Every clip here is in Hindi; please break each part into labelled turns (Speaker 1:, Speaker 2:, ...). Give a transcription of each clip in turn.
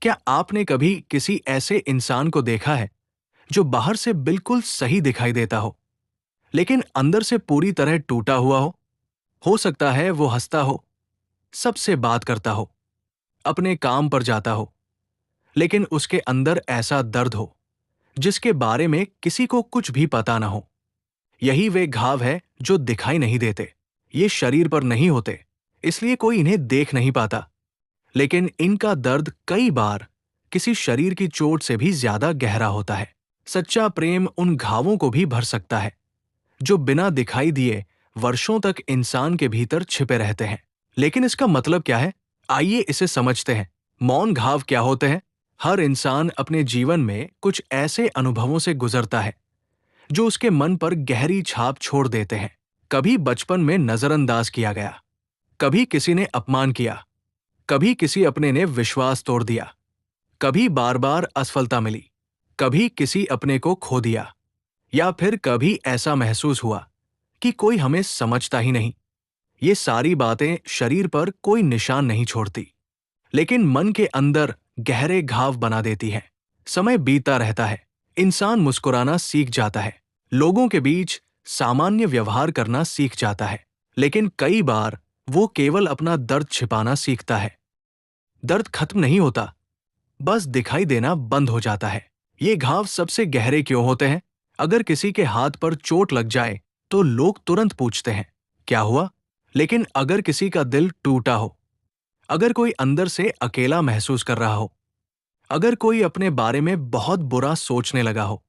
Speaker 1: क्या आपने कभी किसी ऐसे इंसान को देखा है जो बाहर से बिल्कुल सही दिखाई देता हो, लेकिन अंदर से पूरी तरह टूटा हुआ हो? हो सकता है वो हंसता हो, सबसे बात करता हो, अपने काम पर जाता हो, लेकिन उसके अंदर ऐसा दर्द हो जिसके बारे में किसी को कुछ भी पता ना हो। यही वे घाव है जो दिखाई नहीं देते। ये शरीर पर नहीं होते, इसलिए कोई इन्हें देख नहीं पाता, लेकिन इनका दर्द कई बार किसी शरीर की चोट से भी ज्यादा गहरा होता है। सच्चा प्रेम उन घावों को भी भर सकता है जो बिना दिखाई दिए वर्षों तक इंसान के भीतर छिपे रहते हैं। लेकिन इसका मतलब क्या है? आइए इसे समझते हैं। मौन घाव क्या होते हैं? हर इंसान अपने जीवन में कुछ ऐसे अनुभवों से गुजरता है जो उसके मन पर गहरी छाप छोड़ देते हैं। कभी बचपन में नजरअंदाज किया गया, कभी किसी ने अपमान किया, कभी किसी अपने ने विश्वास तोड़ दिया, कभी बार बार असफलता मिली, कभी किसी अपने को खो दिया, या फिर कभी ऐसा महसूस हुआ कि कोई हमें समझता ही नहीं। ये सारी बातें शरीर पर कोई निशान नहीं छोड़ती, लेकिन मन के अंदर गहरे घाव बना देती हैं। समय बीतता रहता है, इंसान मुस्कुराना सीख जाता है, लोगों के बीच सामान्य व्यवहार करना सीख जाता है, लेकिन कई बार वो केवल अपना दर्द छिपाना सीखता है। दर्द खत्म नहीं होता, बस दिखाई देना बंद हो जाता है। ये घाव सबसे गहरे क्यों होते हैं? अगर किसी के हाथ पर चोट लग जाए तो लोग तुरंत पूछते हैं, क्या हुआ? लेकिन अगर किसी का दिल टूटा हो, अगर कोई अंदर से अकेला महसूस कर रहा हो, अगर कोई अपने बारे में बहुत बुरा सोचने लगा हो,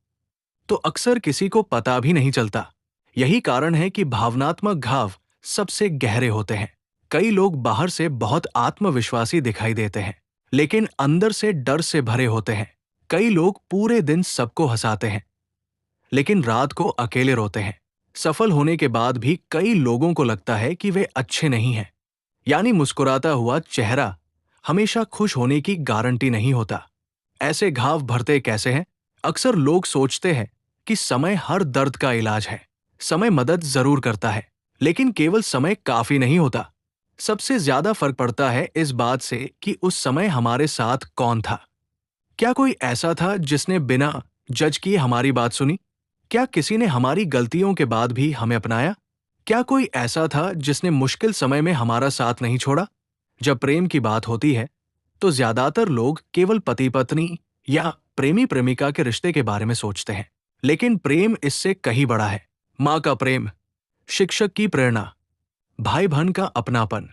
Speaker 1: तो अक्सर किसी को पता भी नहीं चलता। यही कारण है कि भावनात्मक घाव सबसे गहरे होते हैं। कई लोग बाहर से बहुत आत्मविश्वासी दिखाई देते हैं, लेकिन अंदर से डर से भरे होते हैं। कई लोग पूरे दिन सबको हंसाते हैं, लेकिन रात को अकेले रोते हैं। सफल होने के बाद भी कई लोगों को लगता है कि वे अच्छे नहीं हैं। यानी मुस्कुराता हुआ चेहरा हमेशा खुश होने की गारंटी नहीं होता। ऐसे घाव भरते कैसे हैं? अक्सर लोग सोचते हैं कि समय हर दर्द का इलाज है। समय मदद जरूर करता है, लेकिन केवल समय काफी नहीं होता। सबसे ज्यादा फर्क पड़ता है इस बात से कि उस समय हमारे साथ कौन था। क्या कोई ऐसा था जिसने बिना जज किए हमारी बात सुनी? क्या किसी ने हमारी गलतियों के बाद भी हमें अपनाया? क्या कोई ऐसा था जिसने मुश्किल समय में हमारा साथ नहीं छोड़ा? जब प्रेम की बात होती है, तो ज्यादातर लोग केवल पति पत्नी या प्रेमी प्रेमिका के रिश्ते के बारे में सोचते हैं, लेकिन प्रेम इससे कहीं बड़ा है। माँ का प्रेम, शिक्षक की प्रेरणा, भाई बहन का अपनापन,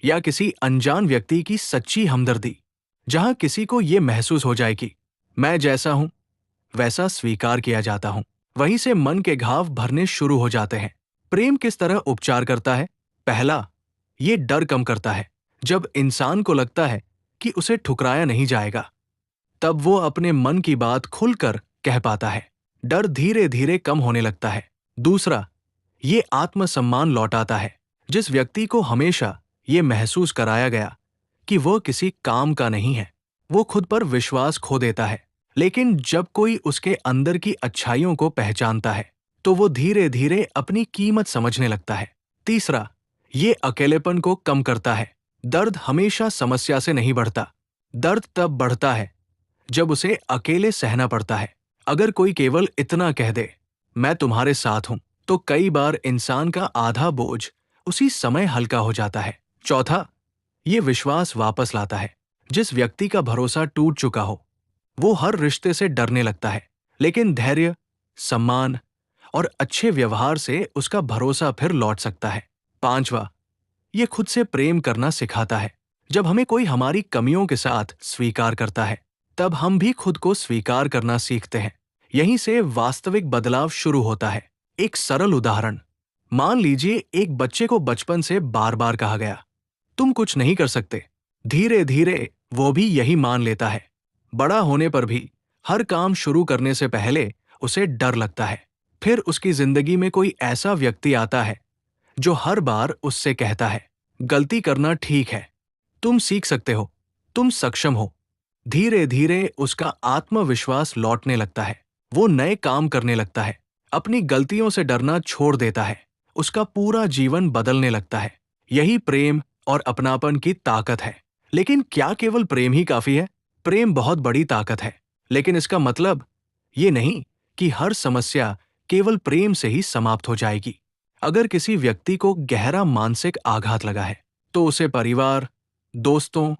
Speaker 1: या किसी अनजान व्यक्ति की सच्ची हमदर्दी, जहां किसी को यह महसूस हो जाए कि मैं जैसा हूं वैसा स्वीकार किया जाता हूं। वहीं से मन के घाव भरने शुरू हो जाते हैं। प्रेम किस तरह उपचार करता है? पहला, ये डर कम करता है। जब इंसान को लगता है कि उसे ठुकराया नहीं जाएगा, तब वो अपने मन की बात खुलकर कह पाता है। डर धीरे धीरे कम होने लगता है। दूसरा, ये आत्मसम्मान लौटाता है। जिस व्यक्ति को हमेशा ये महसूस कराया गया कि वह किसी काम का नहीं है, वो खुद पर विश्वास खो देता है। लेकिन जब कोई उसके अंदर की अच्छाइयों को पहचानता है, तो वो धीरे धीरे अपनी कीमत समझने लगता है। तीसरा, ये अकेलेपन को कम करता है। दर्द हमेशा समस्या से नहीं बढ़ता। दर्द तब बढ़ता है जब उसे अकेले सहना पड़ता है। अगर कोई केवल इतना कह दे, मैं तुम्हारे साथ हूं, तो कई बार इंसान का आधा बोझ उसी समय हल्का हो जाता है। चौथा, ये विश्वास वापस लाता है। जिस व्यक्ति का भरोसा टूट चुका हो, वो हर रिश्ते से डरने लगता है, लेकिन धैर्य, सम्मान और अच्छे व्यवहार से उसका भरोसा फिर लौट सकता है। पांचवा, ये खुद से प्रेम करना सिखाता है। जब हमें कोई हमारी कमियों के साथ स्वीकार करता है, तब हम भी खुद को स्वीकार करना सीखते हैं। यहीं से वास्तविक बदलाव शुरू होता है। एक सरल उदाहरण, मान लीजिए एक बच्चे को बचपन से बार बार कहा गया, तुम कुछ नहीं कर सकते। धीरे धीरे वो भी यही मान लेता है। बड़ा होने पर भी हर काम शुरू करने से पहले उसे डर लगता है। फिर उसकी जिंदगी में कोई ऐसा व्यक्ति आता है जो हर बार उससे कहता है, गलती करना ठीक है, तुम सीख सकते हो, तुम सक्षम हो। धीरे धीरे उसका आत्मविश्वास लौटने लगता है। वो नए काम करने लगता है, अपनी गलतियों से डरना छोड़ देता है। उसका पूरा जीवन बदलने लगता है। यही प्रेम और अपनापन की ताकत है। लेकिन क्या केवल प्रेम ही काफी है? प्रेम बहुत बड़ी ताकत है, लेकिन इसका मतलब ये नहीं कि हर समस्या केवल प्रेम से ही समाप्त हो जाएगी। अगर किसी व्यक्ति को गहरा मानसिक आघात लगा है, तो उसे परिवार, दोस्तों,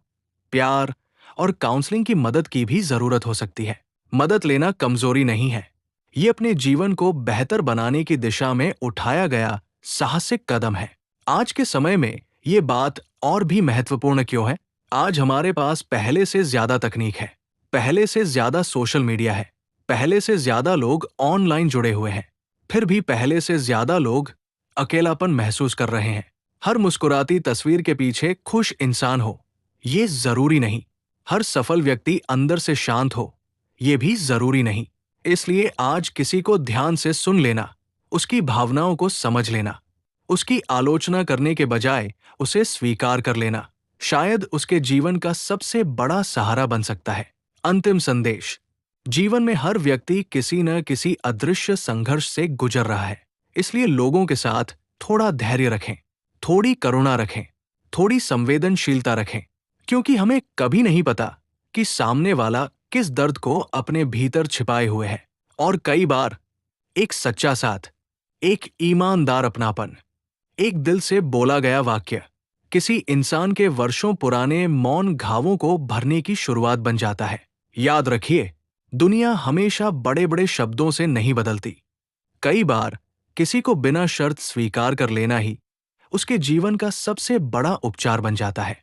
Speaker 1: प्यार और काउंसलिंग की मदद की भी जरूरत हो सकती है। मदद लेना कमजोरी नहीं है, ये अपने जीवन को बेहतर बनाने की दिशा में उठाया गया साहसिक कदम है। आज के समय में ये बात और भी महत्वपूर्ण क्यों है? आज हमारे पास पहले से ज्यादा तकनीक है, पहले से ज्यादा सोशल मीडिया है, पहले से ज्यादा लोग ऑनलाइन जुड़े हुए हैं, फिर भी पहले से ज्यादा लोग अकेलापन महसूस कर रहे हैं। हर मुस्कुराती तस्वीर के पीछे खुश इंसान हो, ये जरूरी नहीं। हर सफल व्यक्ति अंदर से शांत हो, ये भी जरूरी नहीं। इसलिए आज किसी को ध्यान से सुन लेना, उसकी भावनाओं को समझ लेना, उसकी आलोचना करने के बजाय उसे स्वीकार कर लेना, शायद उसके जीवन का सबसे बड़ा सहारा बन सकता है। अंतिम संदेश: जीवन में हर व्यक्ति किसी न किसी अदृश्य संघर्ष से गुजर रहा है, इसलिए लोगों के साथ थोड़ा धैर्य रखें, थोड़ी करुणा रखें, थोड़ी संवेदनशीलता रखें, क्योंकि हमें कभी नहीं पता कि सामने वाला किस दर्द को अपने भीतर छिपाए हुए है। और कई बार एक सच्चा साथ, एक ईमानदार अपनापन, एक दिल से बोला गया वाक्य किसी इंसान के वर्षों पुराने मौन घावों को भरने की शुरुआत बन जाता है। याद रखिए, दुनिया हमेशा बड़े बड़े शब्दों से नहीं बदलती। कई बार किसी को बिना शर्त स्वीकार कर लेना ही उसके जीवन का सबसे बड़ा उपचार बन जाता है।